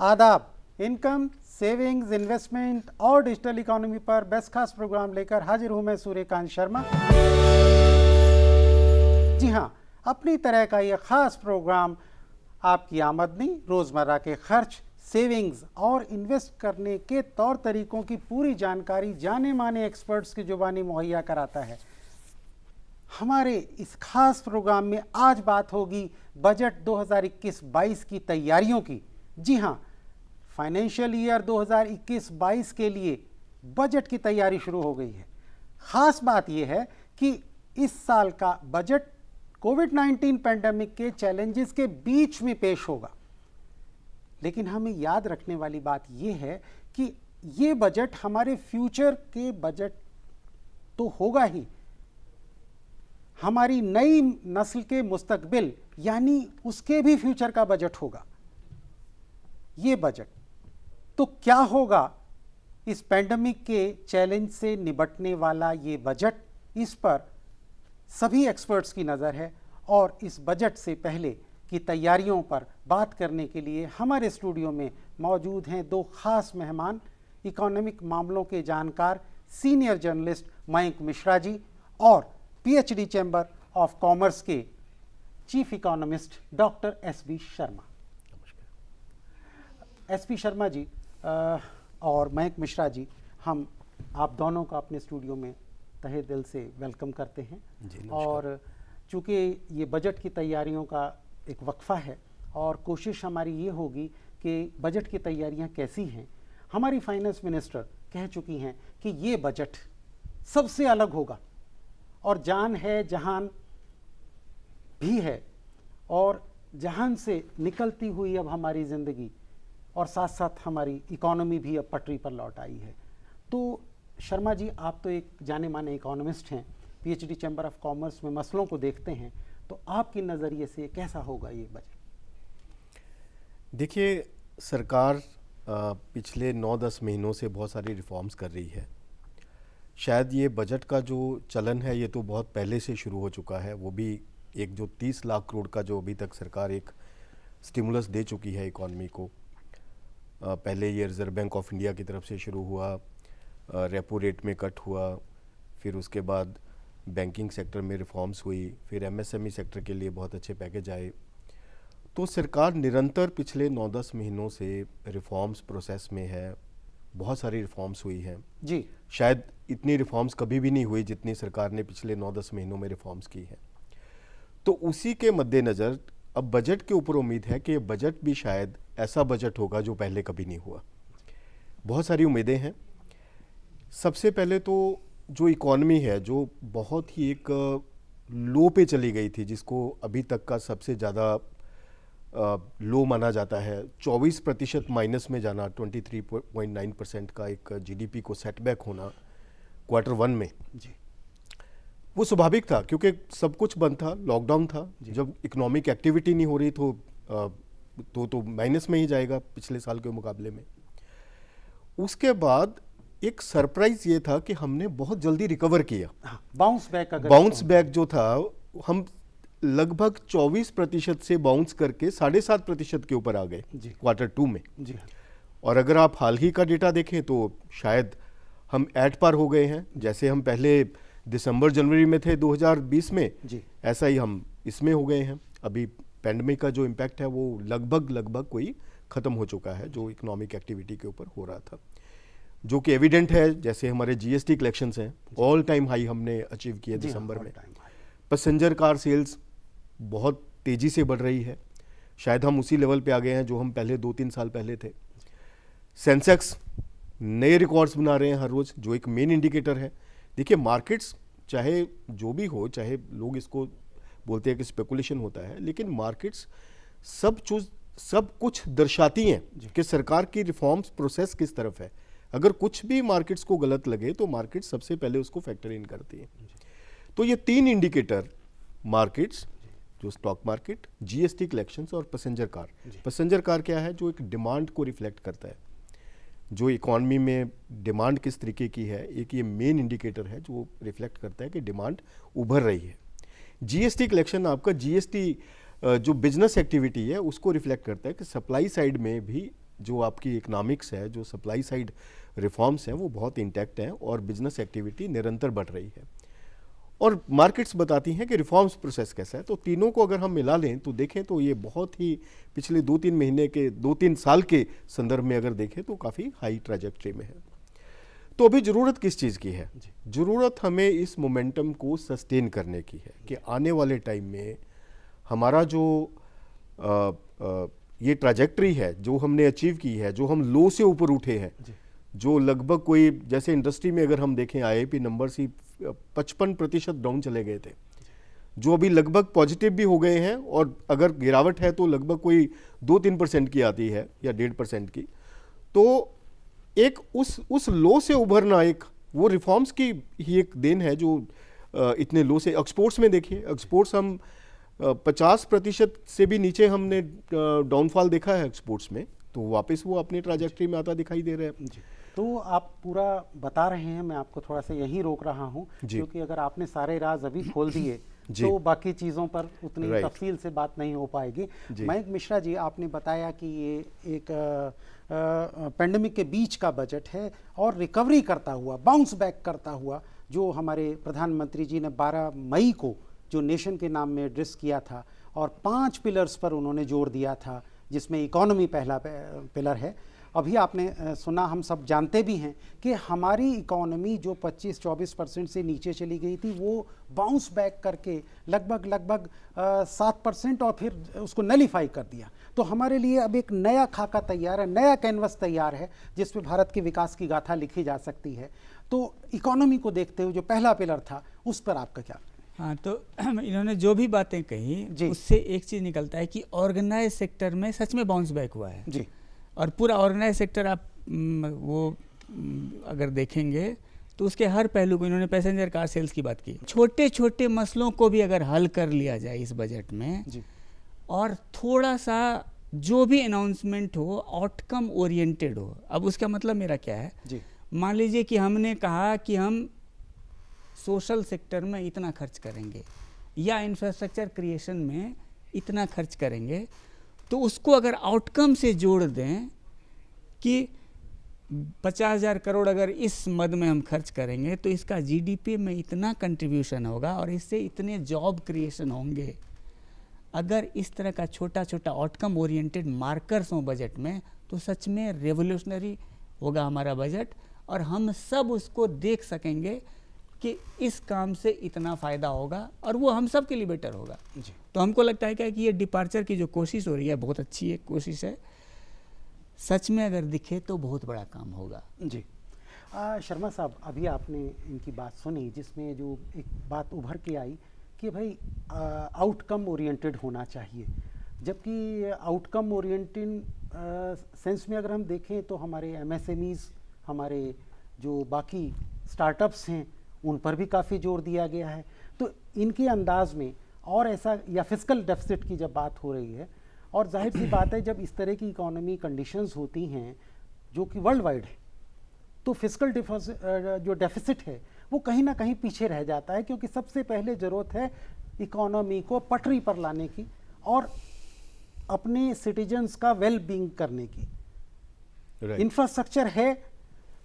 आदाब। Income, savings, investment और digital economy पर बेस्ट खास प्रोग्राम लेकर हाजिर हूं मैं सूर्यकांत शर्मा। जी हां, अपनी तरह का ये खास प्रोग्राम आपकी आमदनी, रोज़मर्रा के खर्च, सेविंग्स और इन्वेस्ट करने के तौर तरीकों की पूरी जानकारी जाने माने एक्सपर्ट्स की जुबानी मुहैया कराता है। हमारे इस खास प्रोग्राम में आज बात होगी बजट 2021-22 की तैयारियों की। जी हां, फाइनेंशियल ईयर 2021-22 के लिए बजट की तैयारी शुरू हो गई है। खास बात यह है कि इस साल का बजट कोविड-19 पैंडेमिक के चैलेंजेस के बीच में पेश होगा, लेकिन हमें याद रखने वाली बात यह है कि ये बजट हमारे फ्यूचर के बजट तो होगा ही, हमारी नई नस्ल के मुस्तकबिल यानी उसके भी फ्यूचर का बजट होगा। ये बजट तो क्या होगा, इस पैंडेमिक के चैलेंज से निपटने वाला ये बजट, इस पर सभी एक्सपर्ट्स की नज़र है। और इस बजट से पहले की तैयारियों पर बात करने के लिए हमारे स्टूडियो में मौजूद हैं दो खास मेहमान, इकोनॉमिक मामलों के जानकार सीनियर जर्नलिस्ट मयंक मिश्रा जी और पीएचडी चैम्बर ऑफ कॉमर्स के chief economist doctor SB Sharma. SP Sharma ji और मयंक मिश्रा जी, हम आप दोनों का अपने स्टूडियो में तहे दिल से वेलकम करते हैं। और चूँकि ये बजट की तैयारियों का एक वक्फा है और कोशिश हमारी ये होगी कि बजट की तैयारियां कैसी हैं। हमारी फाइनेंस मिनिस्टर कह चुकी हैं कि ये बजट सबसे अलग होगा और जान है जहान भी है, और जहान से निकलती हुई अब हमारी ज़िंदगी और साथ साथ हमारी इकोनॉमी भी अब पटरी पर लौट आई है। तो शर्मा जी, आप तो एक जाने माने इकोनॉमिस्ट हैं, पीएचडी चैम्बर ऑफ कॉमर्स में मसलों को देखते हैं, तो आपके नज़रिए से कैसा होगा ये बजट? देखिए, सरकार पिछले 9-10 महीनों से बहुत सारी रिफॉर्म्स कर रही है। शायद ये बजट का जो चलन है ये तो बहुत पहले से शुरू हो चुका है, वो भी एक जो 30 लाख करोड़ का जो अभी तक सरकार एक स्टिमुलस दे चुकी है इकॉनमी को। पहले ये रिज़र्व बैंक ऑफ इंडिया की तरफ से शुरू हुआ, रेपो रेट में कट हुआ, फिर उसके बाद बैंकिंग सेक्टर में रिफॉर्म्स हुई, फिर एमएसएमई सेक्टर के लिए बहुत अच्छे पैकेज आए। तो सरकार निरंतर पिछले 9-10 महीनों से रिफॉर्म्स प्रोसेस में है। बहुत सारी रिफॉर्म्स हुई हैं जी। शायद इतनी रिफॉर्म्स कभी भी नहीं हुई जितनी सरकार ने पिछले 9-10 महीनों में रिफॉर्म्स की हैं। तो उसी के मद्देनज़र अब बजट के ऊपर उम्मीद है कि बजट भी शायद ऐसा बजट होगा जो पहले कभी नहीं हुआ। बहुत सारी उम्मीदें हैं। सबसे पहले तो जो इकॉनमी है, जो बहुत ही एक लो पे चली गई थी, जिसको अभी तक का सबसे ज़्यादा लो माना जाता है, 24% माइनस में जाना, 23.9% का एक जीडीपी को सेटबैक होना Q1 में जी, वो स्वाभाविक था क्योंकि सब कुछ बंद था, लॉकडाउन था। जब इकोनॉमिक एक्टिविटी नहीं हो रही तो माइनस में ही जाएगा पिछले साल के मुकाबले में। उसके बाद एक सरप्राइज ये था कि हमने बहुत जल्दी रिकवर किया। बाउंस बैक जो था, हम लगभग 24% से बाउंस करके 7.5% के ऊपर आ गए Q2 में जी। और अगर आप हाल ही का डेटा देखें तो शायद हम एट पार हो गए हैं। जैसे हम पहले दिसंबर जनवरी में थे 2020 में जी, ऐसा ही हम इसमें हो गए हैं। अभी पैंडेमिक का जो इम्पैक्ट है वो लगभग कोई ख़त्म हो चुका है, जो इकोनॉमिक एक्टिविटी के ऊपर हो रहा था, जो कि एविडेंट है। जैसे हमारे जीएसटी कलेक्शंस हैं, ऑल टाइम हाई हमने अचीव किए दिसंबर में। पैसेंजर कार सेल्स बहुत तेज़ी से बढ़ रही है, शायद हम उसी लेवल पे आ गए हैं जो हम पहले 2-3 साल पहले थे। सेंसेक्स नए रिकॉर्ड्स बना रहे हैं हर रोज़, जो एक मेन इंडिकेटर है। देखिए, मार्केट्स चाहे जो भी हो, चाहे लोग इसको बोलते हैं कि स्पेकुलेशन होता है, लेकिन मार्केट्स सब कुछ दर्शाती हैं कि सरकार की रिफॉर्म्स प्रोसेस किस तरफ है। अगर कुछ भी मार्केट्स को गलत लगे तो मार्केट्स सबसे पहले उसको फैक्टर इन करती है। तो ये 3 इंडिकेटर, मार्केट्स, जो स्टॉक मार्केट, जीएसटी कलेक्शंस और पैसेंजर कार। पैसेंजर कार क्या है? जो एक डिमांड को रिफ्लेक्ट करता है, जो इकॉनमी में डिमांड किस तरीके की है, एक ये मेन इंडिकेटर है जो रिफ्लेक्ट करता है कि डिमांड उभर रही है। जीएसटी कलेक्शन आपका जीएसटी जो बिजनेस एक्टिविटी है उसको रिफ्लेक्ट करता है कि सप्लाई साइड में भी जो आपकी इकोनॉमिक्स है, जो सप्लाई साइड रिफॉर्म्स हैं, वो बहुत इंटैक्ट हैं और बिजनेस एक्टिविटी निरंतर बढ़ रही है। और मार्केट्स बताती हैं कि रिफॉर्म्स प्रोसेस कैसा है। तो तीनों को अगर हम मिला लें तो देखें तो ये बहुत ही पिछले 2-3 महीने के 2-3 साल के संदर्भ में अगर देखें तो काफ़ी हाई ट्रैजेक्टरी में है। तो अभी ज़रूरत किस चीज़ की है? ज़रूरत हमें इस मोमेंटम को सस्टेन करने की है कि आने वाले टाइम में हमारा जो ये ट्रैजेक्टरी है जो हमने अचीव की है, जो हम लो से ऊपर उठे हैं, जो लगभग कोई जैसे इंडस्ट्री में अगर हम देखें आईआईपी नंबर्स ही 55% डाउन चले गए थे, जो अभी लगभग पॉजिटिव भी हो गए हैं और अगर गिरावट है तो लगभग कोई 2-3% की आती है या 1.5% की। तो एक उस लो से उभरना एक वो रिफॉर्म्स की ही एक देन है जो इतने लो से एक्सपोर्ट्स में देखिए, एक्सपोर्ट्स हम 50% से भी नीचे हमने डाउनफॉल देखा है एक्सपोर्ट्स में, तो वापस वो अपनी ट्रैजेक्टरी में आता दिखाई दे रहा है। तो आप पूरा बता रहे हैं, मैं आपको थोड़ा सा यहीं रोक रहा हूं क्योंकि अगर आपने सारे राज अभी खोल दिए तो बाकी चीज़ों पर उतनी तफसील से बात नहीं हो पाएगी। मयंक मिश्रा जी, आपने बताया कि ये एक पेंडेमिक के बीच का बजट है और रिकवरी करता हुआ, बाउंस बैक करता हुआ, जो हमारे प्रधानमंत्री जी ने 12 मई को जो नेशन के नाम में एड्रेस किया था और 5 पिलर्स पर उन्होंने जोर दिया था, जिसमें इकोनॉमी पहला पिलर है। अभी आपने सुना, हम सब जानते भी हैं कि हमारी इकोनॉमी जो 25-24% से नीचे चली गई थी वो बाउंस बैक करके लगभग 7% और फिर उसको नलीफाई कर दिया। तो हमारे लिए अब एक नया खाका तैयार है, नया कैनवस तैयार है जिस पे भारत के विकास की गाथा लिखी जा सकती है। तो इकोनॉमी को देखते हुए जो पहला पिलर था उस पर आपका क्या? हाँ, तो इन्होंने जो भी बातें कही उससे एक चीज़ निकलता है कि ऑर्गेनाइज सेक्टर में सच में बाउंस बैक हुआ है जी। और पूरा ऑर्गेनाइज सेक्टर आप वो अगर देखेंगे तो उसके हर पहलू को, इन्होंने पैसेंजर कार सेल्स की बात की, छोटे छोटे मसलों को भी अगर हल कर लिया जाए इस बजट में जी, और थोड़ा सा जो भी अनाउंसमेंट हो आउटकम ओरिएंटेड हो। अब उसका मतलब मेरा क्या है जी, मान लीजिए कि हमने कहा कि हम सोशल सेक्टर में इतना खर्च करेंगे या इंफ्रास्ट्रक्चर क्रिएशन में इतना खर्च करेंगे, तो उसको अगर आउटकम से जोड़ दें कि 50,000 करोड़ अगर इस मद में हम खर्च करेंगे तो इसका जीडीपी में इतना कंट्रीब्यूशन होगा और इससे इतने जॉब क्रिएशन होंगे। अगर इस तरह का छोटा छोटा आउटकम ओरिएंटेड मार्कर्स हों बजट में तो सच में रेवोल्यूशनरी होगा हमारा बजट और हम सब उसको देख सकेंगे कि इस काम से इतना फ़ायदा होगा और वो हम सब के लिए बेटर होगा जी। तो हमको लगता है कि ये डिपार्चर की जो कोशिश हो रही है बहुत अच्छी है कोशिश है, सच में अगर दिखे तो बहुत बड़ा काम होगा जी। शर्मा साहब, अभी आपने इनकी बात सुनी जिसमें जो एक बात उभर के आई कि भाई आउटकम ओरिएंटेड होना चाहिए, जबकि आउटकम ओरिएंटेड सेंस में अगर हम देखें तो हमारे एमएसएमईज, हमारे जो बाकी स्टार्टअप्स हैं उन पर भी काफ़ी जोर दिया गया है। तो इनके अंदाज में और ऐसा, या फिस्कल डेफिसिट की जब बात हो रही है, और जाहिर सी बात है जब इस तरह की इकोनॉमी कंडीशंस होती हैं जो कि वर्ल्ड वाइड है तो फिस्कल जो डेफिसिट है वो कहीं ना कहीं पीछे रह जाता है, क्योंकि सबसे पहले ज़रूरत है इकोनॉमी को पटरी पर लाने की और अपने सिटीजन्स का वेल बीइंग करने की। इंफ्रास्ट्रक्चर है,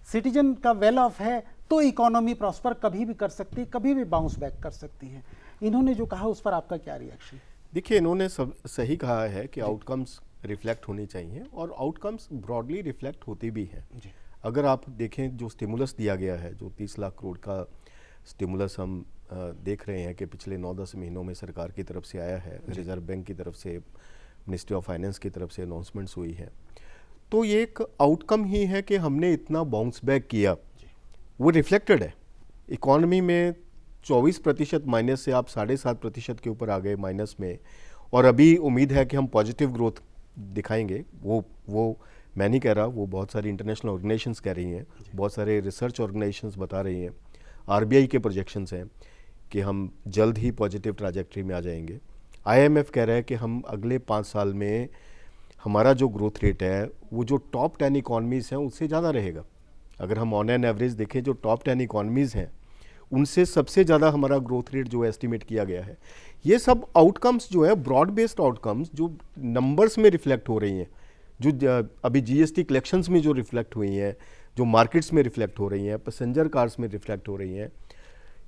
सिटीजन का वेल ऑफ है तो इकोनॉमी प्रॉस्पर कभी भी कर सकती है, कभी भी बाउंस बैक कर सकती है। इन्होंने जो कहा उस पर आपका क्या रिएक्शन? देखिए, इन्होंने सब सही कहा है कि आउटकम्स रिफ्लेक्ट होनी चाहिए और आउटकम्स ब्रॉडली रिफ्लेक्ट होती भी हैं। अगर आप देखें जो स्टिमुलस दिया गया है, जो 30 लाख करोड़ का स्टिमुलस हम देख रहे हैं कि पिछले 9-10 महीनों में सरकार की तरफ से आया है, रिजर्व बैंक की तरफ से, मिनिस्ट्री ऑफ फाइनेंस की तरफ से अनाउंसमेंट्स हुई है, तो ये एक आउटकम ही है कि हमने इतना बाउंस बैक किया, वो रिफ्लेक्टेड है इकॉनमी में। 24% माइनस से आप 7.5% के ऊपर आ गए माइनस में, और अभी उम्मीद है कि हम पॉजिटिव ग्रोथ दिखाएंगे। वो मैं नहीं कह रहा, वो बहुत सारी इंटरनेशनल ऑर्गेनाइजेशंस कह रही हैं, बहुत सारे रिसर्च ऑर्गेनाइजेशंस बता रही हैं, आरबीआई के प्रोजेक्शंस हैं कि हम जल्द ही पॉजिटिव ट्रैजेक्टरी में आ जाएंगे। आईएमएफ कह रहा है कि हम अगले 5 साल में हमारा जो ग्रोथ रेट है वो जो टॉप 10 इकॉनमीज़ हैं उससे ज़्यादा रहेगा। अगर हम ऑन एन एवरेज देखें, जो टॉप 10 इकॉनमीज़ हैं उनसे सबसे ज़्यादा हमारा ग्रोथ रेट जो एस्टिमेट किया गया है। ये सब आउटकम्स जो है ब्रॉड बेस्ड आउटकम्स जो नंबर्स में रिफ्लेक्ट हो रही हैं, अभी जीएसटी कलेक्शंस में जो रिफ्लेक्ट हुई हैं, जो मार्केट्स में रिफ्लेक्ट हो रही हैं, पैसेंजर कार्स में रिफ्लेक्ट हो रही हैं,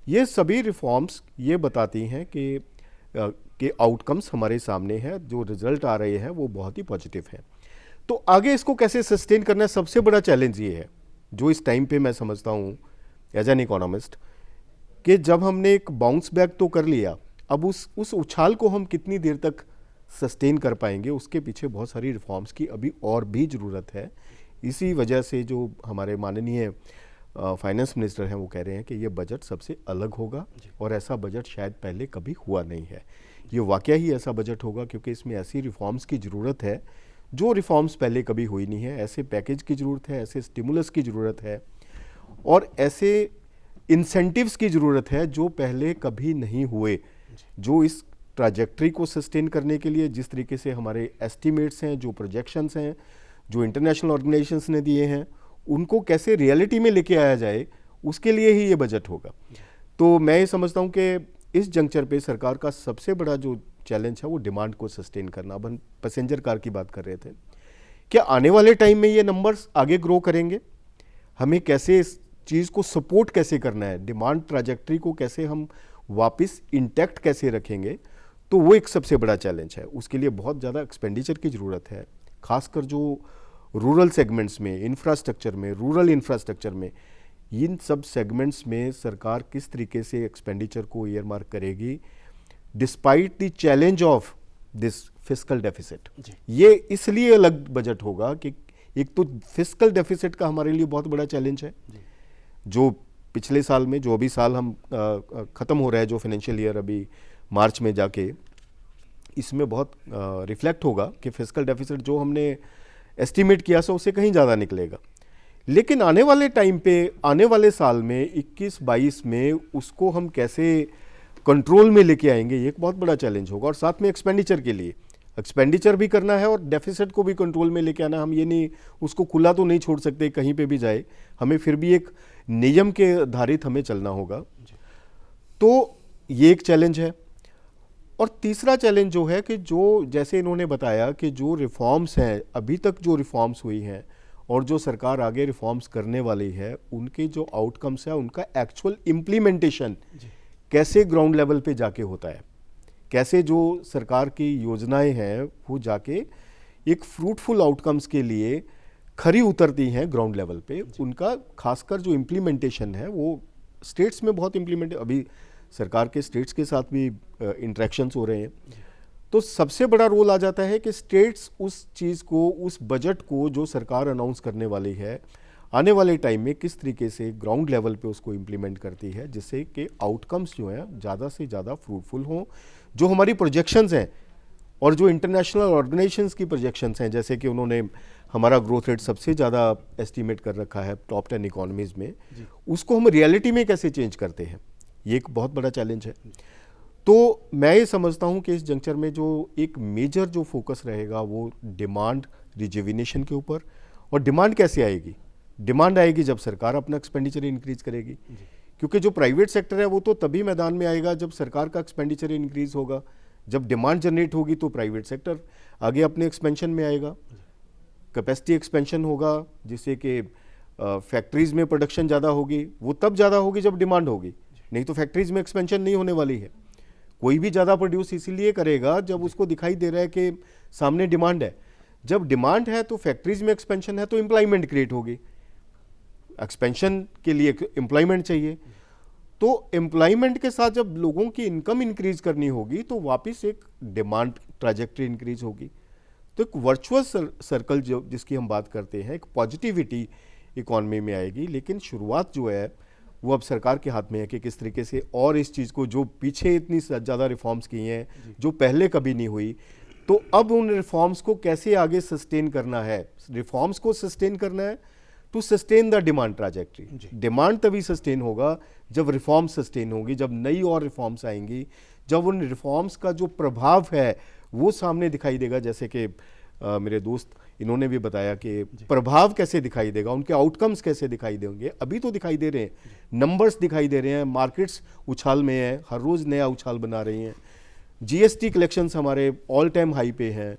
ये सभी रिफॉर्म्स ये बताती हैं कि आउटकम्स हमारे सामने हैं, जो रिजल्ट आ रहे हैं वो बहुत ही पॉजिटिव हैं। तो आगे इसको कैसे सस्टेन करना है, सबसे बड़ा चैलेंज ये है जो इस टाइम पे मैं समझता हूँ एज एन इकोनॉमिस्ट, कि जब हमने एक बाउंस बैक तो कर लिया, अब उस उछाल को हम कितनी देर तक सस्टेन कर पाएंगे, उसके पीछे बहुत सारी रिफॉर्म्स की अभी और भी ज़रूरत है। इसी वजह से जो हमारे माननीय फाइनेंस मिनिस्टर हैं वो कह रहे हैं कि ये बजट सबसे अलग होगा और ऐसा बजट शायद पहले कभी हुआ नहीं है। ये वाकया ही ऐसा बजट होगा क्योंकि इसमें ऐसी रिफॉर्म्स की ज़रूरत है जो रिफॉर्म्स पहले कभी हुई नहीं है। ऐसे पैकेज की ज़रूरत है, ऐसे स्टिमुलस की ज़रूरत है और ऐसे इंसेंटिव्स की ज़रूरत है जो पहले कभी नहीं हुए, जो इस ट्रैजेक्टरी को सस्टेन करने के लिए जिस तरीके से हमारे एस्टिमेट्स हैं, जो प्रोजेक्शंस हैं, जो इंटरनेशनल ऑर्गेनाइजेशंस ने दिए हैं, उनको कैसे रियलिटी में लेके आया जाए, उसके लिए ही ये बजट होगा। तो मैं ये समझता हूँ कि इस जंक्चर पे सरकार का सबसे बड़ा जो चैलेंज है वो डिमांड को सस्टेन करना। अब हम पैसेंजर कार की बात कर रहे थे, क्या आने वाले टाइम में ये नंबर्स आगे ग्रो करेंगे? हमें कैसे इस चीज़ को सपोर्ट कैसे करना है, डिमांड ट्रैजेक्टरी को कैसे हम वापस इंटैक्ट कैसे रखेंगे, तो वो एक सबसे बड़ा चैलेंज है। उसके लिए बहुत ज़्यादा एक्सपेंडिचर की ज़रूरत है, खासकर जो रूरल सेगमेंट्स में, इंफ्रास्ट्रक्चर में, रूरल इंफ्रास्ट्रक्चर में, इन सब सेगमेंट्स में सरकार किस तरीके से एक्सपेंडिचर को ईयरमार्क करेगी despite the challenge of this fiscal deficit. ये इसलिए अलग बजट होगा कि एक तो फिस्कल डेफिसिट का हमारे लिए बहुत बड़ा चैलेंज है, जो पिछले साल में, जो अभी साल हम ख़त्म हो रहा है, जो फाइनेंशियल ईयर अभी मार्च में जाके, इसमें बहुत रिफ्लेक्ट होगा कि फिस्कल डेफिसिट जो हमने एस्टिमेट किया था उससे कहीं ज़्यादा निकलेगा। लेकिन आने वाले टाइम पे, आने वाले साल में 21-22 में उसको हम कैसे कंट्रोल में लेके आएंगे, ये एक बहुत बड़ा चैलेंज होगा। और साथ में एक्सपेंडिचर के लिए एक्सपेंडिचर भी करना है और डेफिसिट को भी कंट्रोल में लेके आना। हम ये नहीं, उसको खुला तो नहीं छोड़ सकते कहीं पे भी जाए, हमें फिर भी एक नियम के आधारित हमें चलना होगा। तो ये एक चैलेंज है। और तीसरा चैलेंज जो है कि जो, जैसे इन्होंने बताया कि जो रिफॉर्म्स हैं, अभी तक जो रिफॉर्म्स हुई हैं और जो सरकार आगे रिफॉर्म्स करने वाली है, उनके जो आउटकम्स है, उनका एक्चुअल इम्प्लीमेंटेशन कैसे ग्राउंड लेवल पे जाके होता है, कैसे जो सरकार की योजनाएं हैं वो जाके एक फ्रूटफुल आउटकम्स के लिए खरी उतरती हैं ग्राउंड लेवल पे। उनका खासकर जो इम्प्लीमेंटेशन है वो स्टेट्स में बहुत अभी सरकार के स्टेट्स के साथ भी इंटरेक्शंस हो रहे हैं। तो सबसे बड़ा रोल आ जाता है कि स्टेट्स उस चीज़ को, उस बजट को जो सरकार अनाउंस करने वाली है, आने वाले टाइम में किस तरीके से ग्राउंड लेवल पे उसको इम्प्लीमेंट करती है, जिससे कि आउटकम्स जो हैं ज़्यादा से ज़्यादा फ्रूटफुल हों। जो हमारी प्रोजेक्शंस हैं और जो इंटरनेशनल ऑर्गेनाइजेशंस की प्रोजेक्शंस हैं, जैसे कि उन्होंने हमारा ग्रोथ रेट सबसे ज़्यादा एस्टीमेट कर रखा है टॉप 10 इकोनॉमीज़ में, उसको हम रियलिटी में कैसे चेंज करते हैं, ये एक बहुत बड़ा चैलेंज है। तो मैं ये समझता हूँ कि इस जंक्चर में जो एक मेजर जो फोकस रहेगा वो डिमांड रिजुविनेशन के ऊपर। और डिमांड कैसे आएगी? डिमांड आएगी जब सरकार अपना एक्सपेंडिचर इंक्रीज करेगी, क्योंकि जो प्राइवेट सेक्टर है वो तो तभी मैदान में आएगा जब सरकार का एक्सपेंडिचर इंक्रीज होगा। जब डिमांड जनरेट होगी तो प्राइवेट सेक्टर आगे अपने एक्सपेंशन में आएगा, कैपेसिटी एक्सपेंशन होगा, जिससे कि फैक्ट्रीज़ में प्रोडक्शन ज़्यादा होगी। वो तब ज़्यादा होगी जब डिमांड होगी, नहीं तो फैक्ट्रीज़ में एक्सपेंशन नहीं होने वाली है। कोई भी ज़्यादा प्रोड्यूस इसीलिए करेगा जब उसको दिखाई दे रहा है कि सामने डिमांड है। जब डिमांड है तो फैक्ट्रीज़ में एक्सपेंशन है तो एम्प्लॉयमेंट क्रिएट होगी, एक्सपेंशन के लिए एम्प्लॉयमेंट चाहिए। तो एम्प्लॉयमेंट के साथ जब लोगों की इनकम इंक्रीज करनी होगी तो वापस एक डिमांड ट्रैजेक्टरी इंक्रीज होगी। तो एक वर्चुअस सर्कल जो जिसकी हम बात करते हैं, एक पॉजिटिविटी इकॉनमी में आएगी। लेकिन शुरुआत जो है वो अब सरकार के हाथ में है कि किस तरीके से और इस चीज़ को, जो पीछे इतनी ज़्यादा रिफॉर्म्स की हैं जो पहले कभी नहीं हुई, तो अब उन रिफॉर्म्स को कैसे आगे सस्टेन करना है। रिफॉर्म्स को सस्टेन करना है to sustain the demand trajectory. Demand तभी सस्टेन होगा जब रिफॉर्म सस्टेन होगी, जब नई और रिफॉर्म्स आएंगी, जब उन रिफॉर्म्स का जो प्रभाव है वो सामने दिखाई देगा। जैसे कि मेरे दोस्त इन्होंने भी बताया कि प्रभाव कैसे दिखाई देगा, उनके आउटकम्स कैसे दिखाई देंगे। अभी तो दिखाई दे रहे हैं, नंबर्स दिखाई दे रहे हैं, मार्केट्स उछाल में है, हर रोज़ नया उछाल बना रही हैं। जीएसटी कलेक्शंस हमारे ऑल टाइम हाई पे हैं।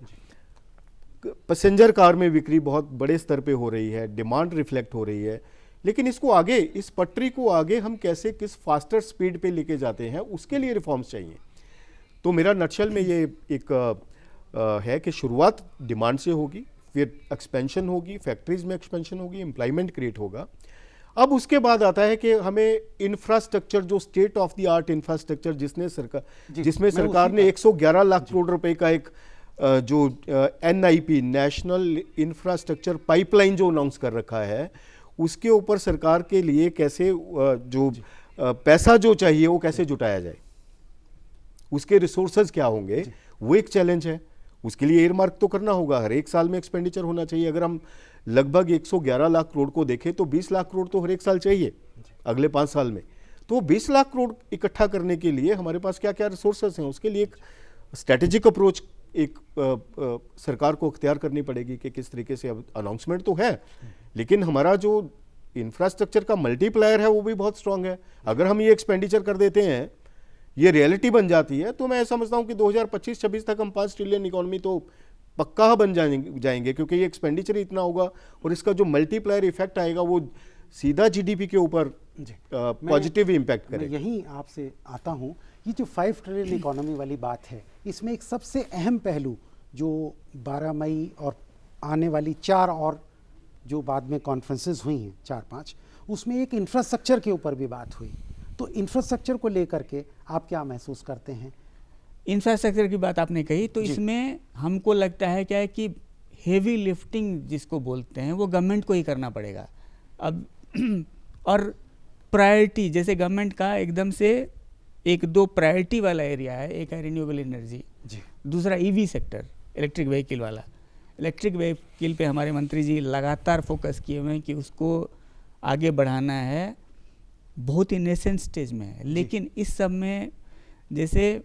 पैसेंजर कार में बिक्री बहुत बड़े स्तर पे हो रही है, डिमांड रिफ्लेक्ट हो रही है, लेकिन इसको आगे, इस पटरी को आगे हम कैसे किस फास्टर स्पीड पे लेके जाते हैं, उसके लिए रिफॉर्म्स चाहिए। तो मेरा नटशल में ये एक है कि शुरुआत डिमांड से होगी, फिर एक्सपेंशन होगी, फैक्ट्रीज में एक्सपेंशन होगी, एम्प्लॉयमेंट क्रिएट होगा। अब उसके बाद आता है कि हमें इंफ्रास्ट्रक्चर, जो state of the art infrastructure जिसमें सरकार ने 111 लाख करोड़ रुपए का एक जो NIP, नेशनल इंफ्रास्ट्रक्चर पाइपलाइन जो अनाउंस कर रखा है, उसके ऊपर सरकार के लिए कैसे जो पैसा जो चाहिए वो कैसे जुटाया जाए, उसके रिसोर्सेज क्या होंगे, वो एक चैलेंज है। उसके लिए एयरमार्क तो करना होगा, हर एक साल में एक्सपेंडिचर होना चाहिए। अगर हम लगभग 111 लाख करोड़ को देखें तो 20 लाख करोड़ तो हर एक साल चाहिए अगले 5 साल में। तो 20 लाख करोड़ इकट्ठा करने के लिए हमारे पास क्या क्या रिसोर्सेज हैं, उसके लिए एक स्ट्रैटेजिक अप्रोच एक सरकार को अख्तियार करनी पड़ेगी कि किस तरीके से। अब अनाउंसमेंट तो है, लेकिन हमारा जो इंफ्रास्ट्रक्चर का मल्टीप्लायर है वो भी बहुत स्ट्रांग है। अगर हम ये एक्सपेंडिचर कर देते हैं, ये रियलिटी बन जाती है, तो मैं समझता हूं कि 2025-26 तक हम 5 ट्रिलियन इकोनॉमी तो पक्का बन जाएंगे, क्योंकि ये एक्सपेंडिचर इतना होगा और इसका जो मल्टीप्लायर इफेक्ट आएगा वो सीधा GDP के ऊपर पॉजिटिव इम्पैक्ट करेगा। यहीं आपसे आता हूं, ये जो 5 ट्रिलियन इकोनॉमी वाली बात है, इसमें एक सबसे अहम पहलू जो 12 मई और आने वाली 4 और जो बाद में कॉन्फ्रेंसेस हुई हैं 4-5, उसमें एक इंफ्रास्ट्रक्चर के ऊपर भी बात हुई। तो इंफ्रास्ट्रक्चर को लेकर के आप क्या महसूस करते हैं? इंफ्रास्ट्रक्चर की बात आपने कही, तो इसमें हमको लगता है क्या है कि हेवी लिफ्टिंग जिसको बोलते हैं वो गवर्नमेंट को ही करना पड़ेगा अब। और प्रायोरिटी, जैसे गवर्नमेंट का एकदम से 1-2 प्रायोरिटी वाला एरिया है, एक है रिन्यूएबल एनर्जी, दूसरा EV सेक्टर, इलेक्ट्रिक व्हीकल वाला। इलेक्ट्रिक व्हीकल पे हमारे मंत्री जी लगातार फोकस किए हुए हैं कि उसको आगे बढ़ाना है, बहुत ही नेसेंट स्टेज में है। लेकिन इस सब में जैसे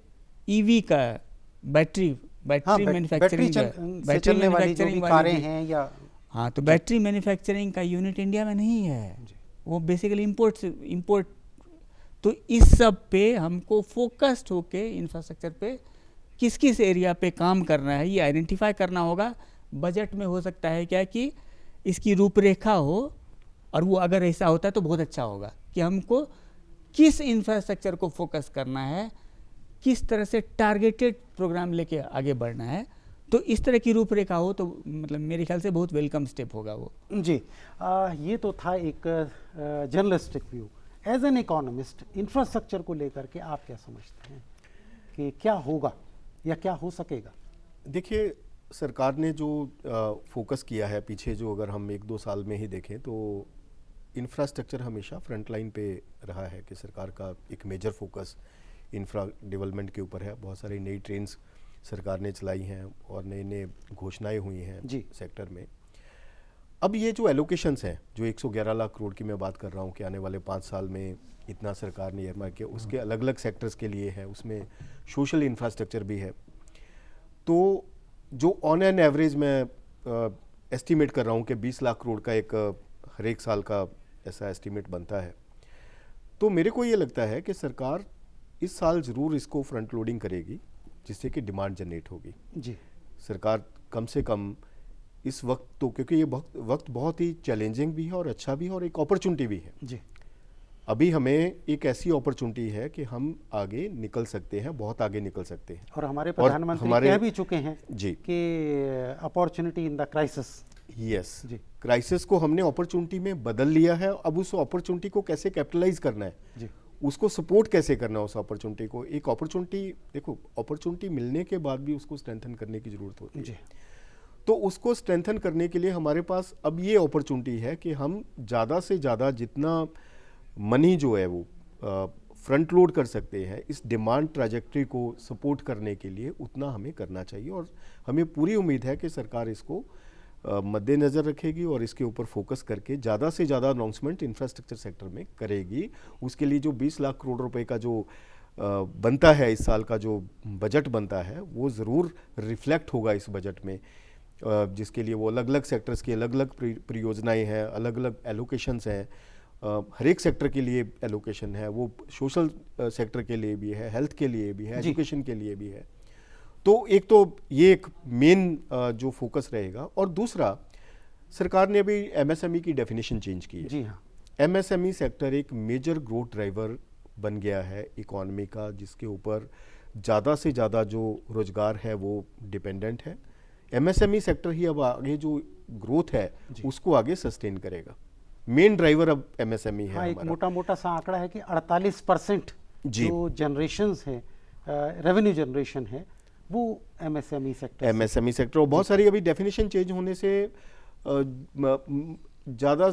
EV का बैटरी मैन्युफैक्चरिंग कारें हैं या हाँ, तो बैटरी मैन्युफैक्चरिंग का यूनिट इंडिया में नहीं है, वो बेसिकली इंपोर्ट। तो इस सब पे हमको फोकस्ड होके इंफ्रास्ट्रक्चर पे किस किस एरिया पे काम करना है ये आइडेंटिफाई करना होगा। बजट में हो सकता है क्या कि इसकी रूपरेखा हो, और वो अगर ऐसा होता है तो बहुत अच्छा होगा कि हमको किस इंफ्रास्ट्रक्चर को फोकस करना है, किस तरह से टारगेटेड प्रोग्राम लेके आगे बढ़ना है। तो इस तरह की रूपरेखा हो तो मतलब मेरे ख्याल से बहुत वेलकम स्टेप होगा वो। जी, ये तो था एक journalistic view. As an economist, infrastructure को लेकर के आप क्या समझते हैं कि क्या होगा या क्या हो सकेगा? देखिए, सरकार ने जो फोकस किया है पीछे, जो अगर हम 1-2 साल में ही देखें तो इंफ्रास्ट्रक्चर हमेशा फ्रंट लाइन पे रहा है कि सरकार का एक मेजर फोकस इंफ्रा डेवलपमेंट के ऊपर है। बहुत सारी नई ट्रेन्स सरकार ने चलाई हैं और नए नए घोषणाएं हुई हैं सेक्टर में। अब ये जो एलोकेशंस हैं, जो 111 लाख करोड़ की मैं बात कर रहा हूँ कि आने वाले 5 साल में इतना सरकार ने एयरमार्क किया, उसके अलग अलग सेक्टर्स के लिए है, उसमें सोशल इंफ्रास्ट्रक्चर भी है। तो जो ऑन एन एवरेज मैं एस्टिमेट कर रहा हूँ कि 20 लाख करोड़ का एक हर एक साल का ऐसा एस्टिमेट बनता है। तो मेरे को ये लगता है कि सरकार इस साल ज़रूर इसको फ्रंट लोडिंग करेगी, जिससे कि डिमांड जनरेट होगी। जी, सरकार कम से कम इस वक्त तो, क्योंकि ये वक्त बहुत ही चैलेंजिंग भी है और अच्छा भी है और एक अपॉर्चुनिटी भी है। जी, अभी हमें एक ऐसी अपॉर्चुनिटी है कि हम आगे निकल सकते हैं, बहुत आगे निकल सकते हैं। और हमारे प्रधानमंत्री कह भी चुके हैं जी कि opportunity in the crisis. Yes जी, क्राइसिस को हमने अपॉर्चुनिटी में बदल लिया है। अब उस अपॉर्चुनिटी को कैसे कैपिटलाइज करना है जी, उसको सपोर्ट कैसे करना है उस अपॉर्चुनिटी को। एक अपॉर्चुनिटी, देखो, अपॉर्चुनिटी मिलने के बाद भी उसको स्ट्रेंथन करने की जरूरत होती है जी। तो उसको स्ट्रेंथन करने के लिए हमारे पास अब ये अपॉर्चुनिटी है कि हम ज़्यादा से ज़्यादा जितना मनी जो है वो फ्रंट लोड कर सकते हैं इस डिमांड ट्रैजेक्टरी को सपोर्ट करने के लिए, उतना हमें करना चाहिए। और हमें पूरी उम्मीद है कि सरकार इसको मद्देनज़र रखेगी और इसके ऊपर फोकस करके ज़्यादा से ज़्यादा अनाउंसमेंट इंफ्रास्ट्रक्चर सेक्टर में करेगी। उसके लिए जो 20 लाख करोड़ रुपए का जो बनता है, इस साल का जो बजट बनता है, वो ज़रूर रिफ्लेक्ट होगा इस बजट में, जिसके लिए वो अलग अलग सेक्टर्स की अलग अलग परियोजनाएँ हैं, अलग अलग एलोकेशंस हैं। हर एक सेक्टर के लिए एलोकेशन है, वो सोशल सेक्टर के लिए भी है, हेल्थ के लिए भी है, एजुकेशन के लिए भी है। तो एक तो ये एक मेन जो फोकस रहेगा। और दूसरा, सरकार ने अभी एमएसएमई की डेफिनेशन चेंज की है। जी हाँ, एमएसएमई सेक्टर एक मेजर ग्रोथ ड्राइवर बन गया है इकोनॉमी का, जिसके ऊपर ज़्यादा से ज़्यादा जो रोजगार है वो डिपेंडेंट है। एमएसएमई सेक्टर ही अब आगे जो ग्रोथ है उसको आगे सस्टेन करेगा। मेन ड्राइवर अब एमएसएमई है हाँ, एक हमारा। मोटा मोटा सा आंकड़ा है कि 48% जी। जो जनरेशंस है, रेवेन्यू जनरेशन है, वो एमएसएमई सेक्टर एमएसएमई सेक्टर, और बहुत सारी अभी डेफिनेशन चेंज होने से ज़्यादा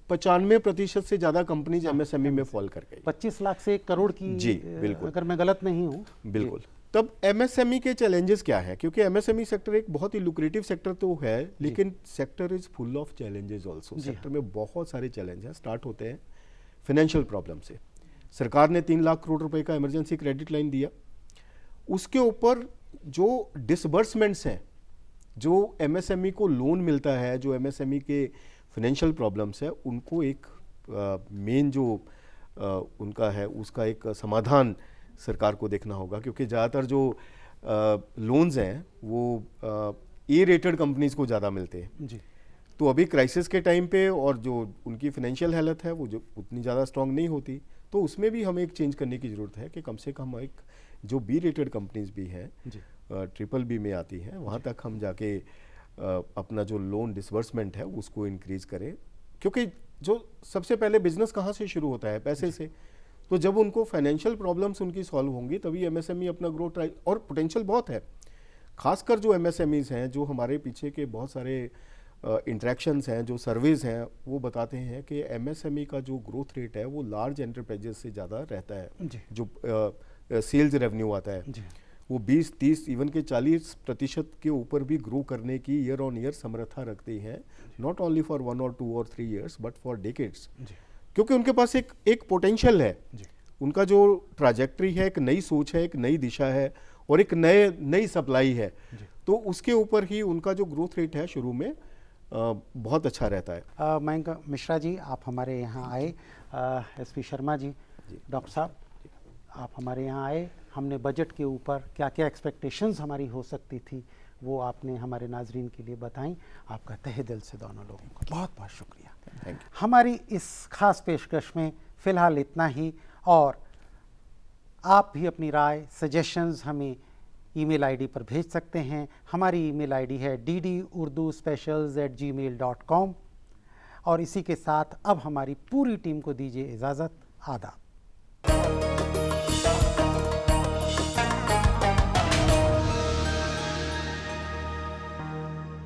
95% से ज़्यादा कंपनीज एमएसएमई में फॉल कर गई। 25 लाख से 1 करोड़ की, जी, बिल्कुल। अगर मैं गलत नहीं हूँ। बिल्कुल। तब एमएसएमई के चैलेंजेस क्या है? क्योंकि एमएसएमई सेक्टर एक बहुत ही लुक्रेटिव सेक्टर तो है, लेकिन sector is full of challenges also. Sector में बहुत सारे चैलेंज हैं। स्टार्ट होते हैं फाइनेंशियल प्रॉब्लम से। सरकार ने 3 लाख करोड़ रुपए का इमरजेंसी क्रेडिट लाइन दिया, उसके ऊपर जो डिसबर्समेंट्स हैं, जो एमएसएमई को लोन मिलता है, जो एमएसएमई के फाइनेंशियल प्रॉब्लम्स है, उनको एक मेन जो उनका है उसका एक समाधान सरकार को देखना होगा। क्योंकि ज़्यादातर जो लोन्स हैं वो ए रेटेड कंपनीज को ज़्यादा मिलते हैं। जी। तो अभी क्राइसिस के टाइम पे और जो उनकी फाइनेंशियल हालत है वो जो उतनी ज़्यादा स्ट्रांग नहीं होती, तो उसमें भी हमें एक चेंज करने की ज़रूरत है कि कम से कम एक जो बी रेटेड कंपनीज भी हैं, ट्रिपल बी में आती हैं, वहाँ तक हम जाके अपना जो लोन डिसबर्समेंट है उसको इंक्रीज करें। क्योंकि जो सबसे पहले बिजनेस कहाँ से शुरू होता है? पैसे से। तो जब उनको फाइनेंशियल प्रॉब्लम्स उनकी सॉल्व होंगी तभी एमएसएमई अपना ग्रोथ, और पोटेंशियल बहुत है। खासकर जो एमएसएमईज हैं, जो हमारे पीछे के बहुत सारे इंटरेक्शंस हैं, जो सर्वेज हैं, वो बताते हैं कि एमएसएमई का जो ग्रोथ रेट है वो लार्ज एंटरप्राइजेस से ज़्यादा रहता है। जी। जो सेल्स रेवेन्यू आता है जी। वो 20-30 इवन के 40% के ऊपर भी ग्रो करने की ईयर ऑन ईयर समर्था रखती हैं, नॉट ओनली फॉर 1 और 2 और 3 ईयर्स बट फॉर डेकेड्स। क्योंकि उनके पास एक पोटेंशियल है। उनका जो ट्रैजेक्टरी है, एक नई सोच है, एक नई दिशा है और एक नई सप्लाई है, तो उसके ऊपर ही उनका जो ग्रोथ रेट है शुरू में बहुत अच्छा रहता है। मयंक मिश्रा जी, आप हमारे यहाँ आए। एसपी शर्मा जी, डॉक्टर साहब, आप हमारे यहाँ आए। हमने बजट के ऊपर क्या क्या एक्सपेक्टेशंस हमारी हो सकती थी वो आपने हमारे नाजरीन के लिए बताई। आपका तहे दिल से दोनों लोगों का बहुत बहुत शुक्रिया। Thank you. हमारी इस खास पेशकश में फ़िलहाल इतना ही, और आप भी अपनी राय, सजेशंस हमें ईमेल आईडी पर भेज सकते हैं। हमारी ईमेल आईडी है ddurduspecials@gmail.com। और इसी के साथ अब हमारी पूरी टीम को दीजिए इजाज़त। आदाब।